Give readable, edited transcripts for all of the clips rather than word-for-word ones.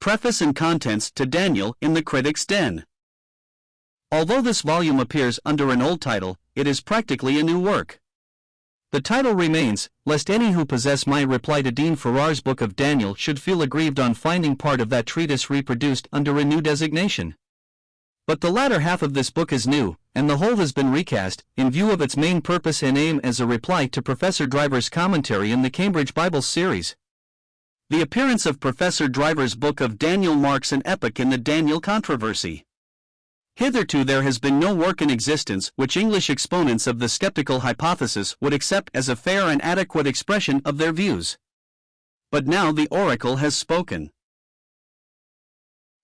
Preface and Contents to Daniel in the Critic's Den. Although this volume appears under an old title, it is practically a new work. The title remains, lest any who possess my reply to Dean Farrar's Book of Daniel should feel aggrieved on finding part of that treatise reproduced under a new designation. But the latter half of this book is new, and the whole has been recast, in view of its main purpose and aim as a reply to Professor Driver's commentary in the Cambridge Bible series. The appearance of Professor Driver's Book of Daniel marks an epoch in the Daniel controversy. Hitherto there has been no work in existence which English exponents of the skeptical hypothesis would accept as a fair and adequate expression of their views. But now the oracle has spoken.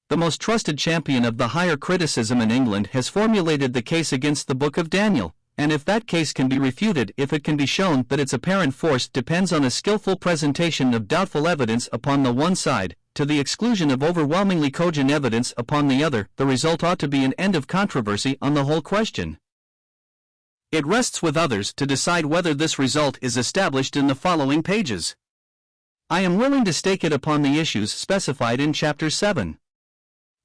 The most trusted champion of the higher criticism in England has formulated the case against the Book of Daniel, and if that case can be refuted, if it can be shown that its apparent force depends on a skillful presentation of doubtful evidence upon the one side, to the exclusion of overwhelmingly cogent evidence upon the other, the result ought to be an end of controversy on the whole question. It rests with others to decide whether this result is established in the following pages. I am willing to stake it upon the issues specified in Chapter 7.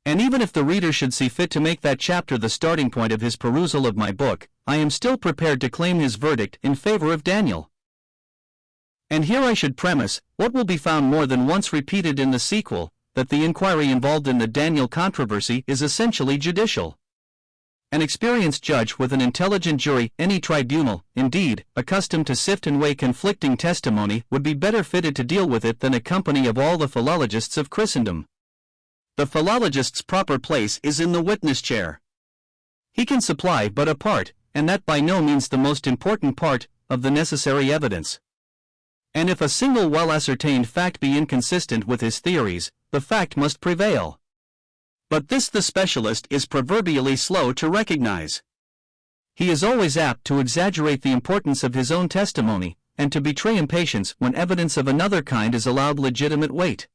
And even if the reader should see fit to make that chapter the starting point of his perusal of my book, I am still prepared to claim his verdict in favor of Daniel. And here I should premise, what will be found more than once repeated in the sequel, that the inquiry involved in the Daniel controversy is essentially judicial. An experienced judge with an intelligent jury, any tribunal, indeed, accustomed to sift and weigh conflicting testimony, would be better fitted to deal with it than a company of all the philologists of Christendom. The philologist's proper place is in the witness chair. He can supply but a part, and that by no means the most important part, of the necessary evidence. And if a single well-ascertained fact be inconsistent with his theories, the fact must prevail. But this the specialist is proverbially slow to recognize. He is always apt to exaggerate the importance of his own testimony, and to betray impatience when evidence of another kind is allowed legitimate weight.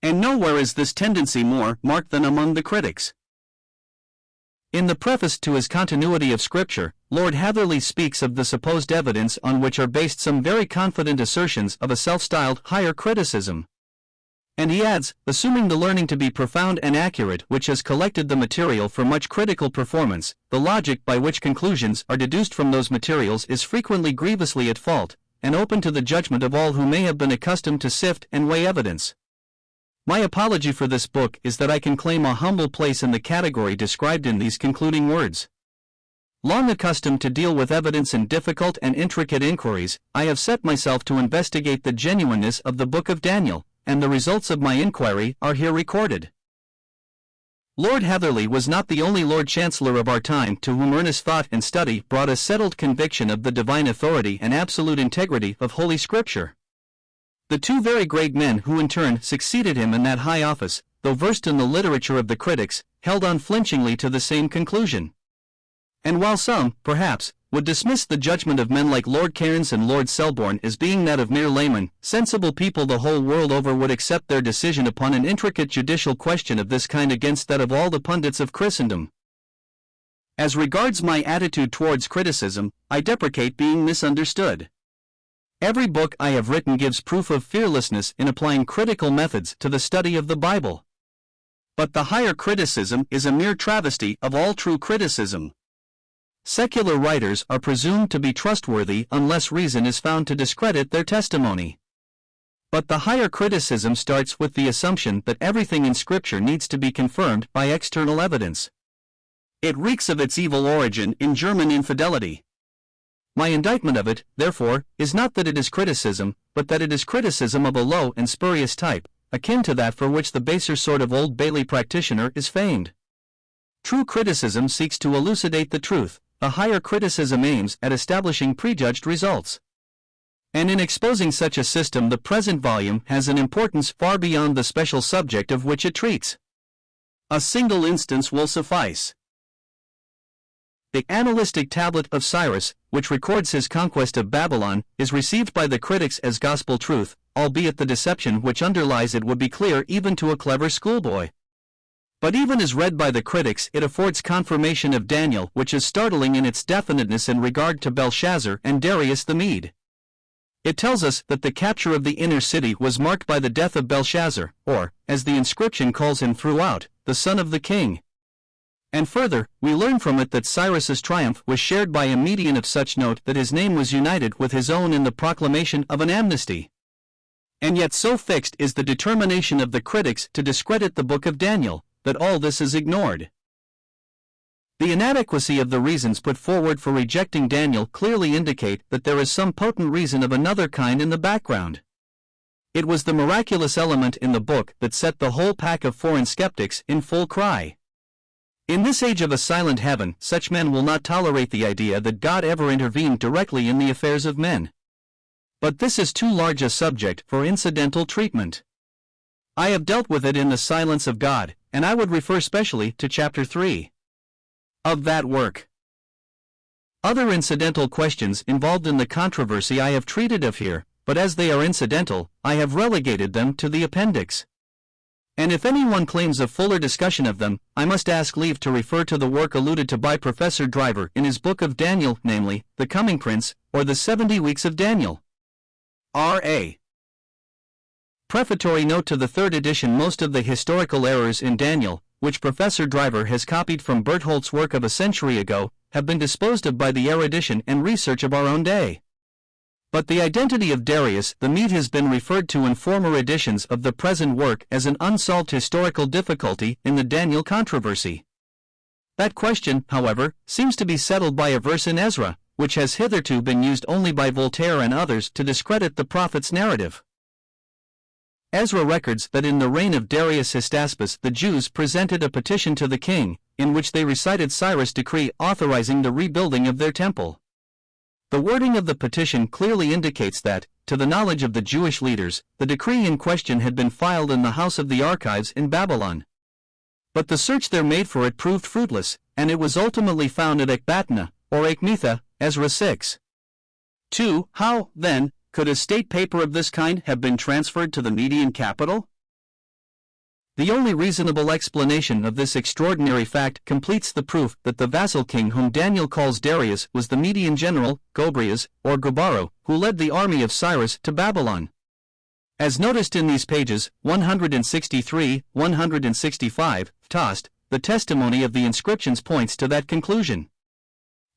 And nowhere is this tendency more marked than among the critics. In the preface to his Continuity of Scripture, Lord Hatherley speaks of the supposed evidence on which are based some very confident assertions of a self-styled higher criticism. And he adds, assuming the learning to be profound and accurate which has collected the material for much critical performance, the logic by which conclusions are deduced from those materials is frequently grievously at fault, and open to the judgment of all who may have been accustomed to sift and weigh evidence. My apology for this book is that I can claim a humble place in the category described in these concluding words. Long accustomed to deal with evidence in difficult and intricate inquiries, I have set myself to investigate the genuineness of the Book of Daniel, and the results of my inquiry are here recorded. Lord Hatherley was not the only Lord Chancellor of our time to whom earnest thought and study brought a settled conviction of the divine authority and absolute integrity of Holy Scripture. The two very great men who in turn succeeded him in that high office, though versed in the literature of the critics, held unflinchingly to the same conclusion. And while some, perhaps, would dismiss the judgment of men like Lord Cairns and Lord Selborne as being that of mere laymen, sensible people the whole world over would accept their decision upon an intricate judicial question of this kind against that of all the pundits of Christendom. As regards my attitude towards criticism, I deprecate being misunderstood. Every book I have written gives proof of fearlessness in applying critical methods to the study of the Bible. But the higher criticism is a mere travesty of all true criticism. Secular writers are presumed to be trustworthy unless reason is found to discredit their testimony. But the higher criticism starts with the assumption that everything in Scripture needs to be confirmed by external evidence. It reeks of its evil origin in German infidelity. My indictment of it, therefore, is not that it is criticism, but that it is criticism of a low and spurious type, akin to that for which the baser sort of Old Bailey practitioner is famed. True criticism seeks to elucidate the truth, a higher criticism aims at establishing prejudged results. And in exposing such a system the present volume has an importance far beyond the special subject of which it treats. A single instance will suffice. The Annalistic Tablet of Cyrus, which records his conquest of Babylon, is received by the critics as gospel truth, albeit the deception which underlies it would be clear even to a clever schoolboy. But even as read by the critics, it affords confirmation of Daniel which is startling in its definiteness in regard to Belshazzar and Darius the Mede. It tells us that the capture of the inner city was marked by the death of Belshazzar, or, as the inscription calls him throughout, the son of the king. And further, we learn from it that Cyrus's triumph was shared by a Median of such note that his name was united with his own in the proclamation of an amnesty. And yet so fixed is the determination of the critics to discredit the book of Daniel, that all this is ignored. The inadequacy of the reasons put forward for rejecting Daniel clearly indicate that there is some potent reason of another kind in the background. It was the miraculous element in the book that set the whole pack of foreign skeptics in full cry. In this age of a silent heaven, such men will not tolerate the idea that God ever intervened directly in the affairs of men. But this is too large a subject for incidental treatment. I have dealt with it in the silence of God, and I would refer specially to chapter 3 of that work. Other incidental questions involved in the controversy I have treated of here, but as they are incidental, I have relegated them to the appendix. And if anyone claims a fuller discussion of them, I must ask leave to refer to the work alluded to by Professor Driver in his book of Daniel, namely, The Coming Prince, or The 70 Weeks of Daniel. R.A. Prefatory note to the third edition. Most of the historical errors in Daniel, which Professor Driver has copied from Bertholt's work of a century ago, have been disposed of by the erudition and research of our own day. But the identity of Darius the Mede has been referred to in former editions of the present work as an unsolved historical difficulty in the Daniel controversy. That question, however, seems to be settled by a verse in Ezra, which has hitherto been used only by Voltaire and others to discredit the prophet's narrative. Ezra records that in the reign of Darius Hystaspes the Jews presented a petition to the king, in which they recited Cyrus' decree authorizing the rebuilding of their temple. The wording of the petition clearly indicates that, to the knowledge of the Jewish leaders, the decree in question had been filed in the house of the archives in Babylon. But the search there made for it proved fruitless, and it was ultimately found at Ecbatana, or Ecmetha, Ezra 6. 2. How, then, could a state paper of this kind have been transferred to the Median capital? The only reasonable explanation of this extraordinary fact completes the proof that the vassal king whom Daniel calls Darius was the Median general, Gobrias, or Gobaro, who led the army of Cyrus to Babylon. As noticed in these pages, 163-165, Tost, the testimony of the inscriptions points to that conclusion.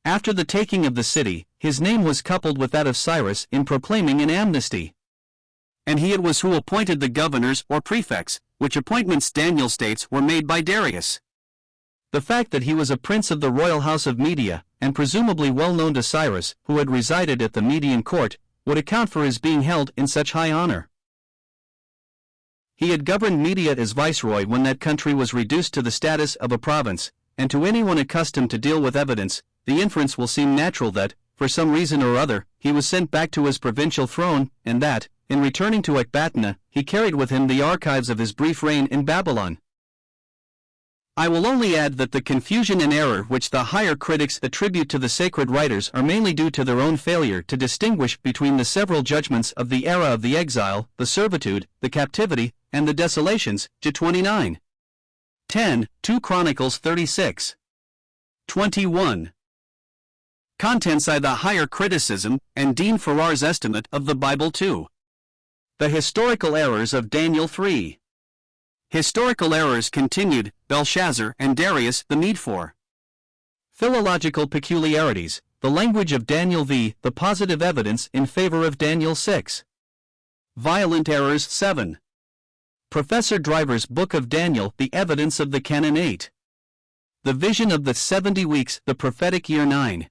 After the taking of the city, his name was coupled with that of Cyrus in proclaiming an amnesty. And he it was who appointed the governors or prefects, which appointments Daniel states were made by Darius. The fact that he was a prince of the royal house of Media, and presumably well known to Cyrus, who had resided at the Median court, would account for his being held in such high honor. He had governed Media as viceroy when that country was reduced to the status of a province, and to anyone accustomed to deal with evidence, the inference will seem natural that, for some reason or other, he was sent back to his provincial throne, and that, in returning to Ecbatana, he carried with him the archives of his brief reign in Babylon. I will only add that the confusion and error which the higher critics attribute to the sacred writers are mainly due to their own failure to distinguish between the several judgments of the era of the exile, the servitude, the captivity, and the desolations, J 29. 10, 2 Chronicles 36. 21. Contents I. The higher criticism, and Dean Farrar's estimate of the Bible 2. The historical errors of Daniel 3. Historical errors continued, Belshazzar and Darius the Mede 4. Philological peculiarities, the language of Daniel v. the positive evidence in favor of Daniel 6. Violent errors 7. Professor Driver's Book of Daniel, the evidence of the Canon 8. The vision of the 70 weeks, the prophetic year 9.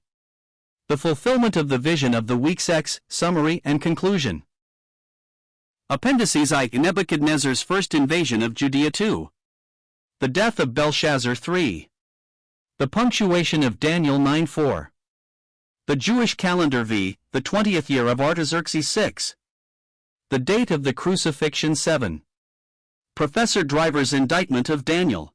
The fulfillment of the vision of the weeks X, summary and conclusion. Appendices I. Nebuchadnezzar's first invasion of Judea 2. The death of Belshazzar 3. The punctuation of Daniel 9:4. The Jewish calendar v. the 20th year of Artaxerxes 6. The date of the crucifixion 7. Professor Driver's indictment of Daniel.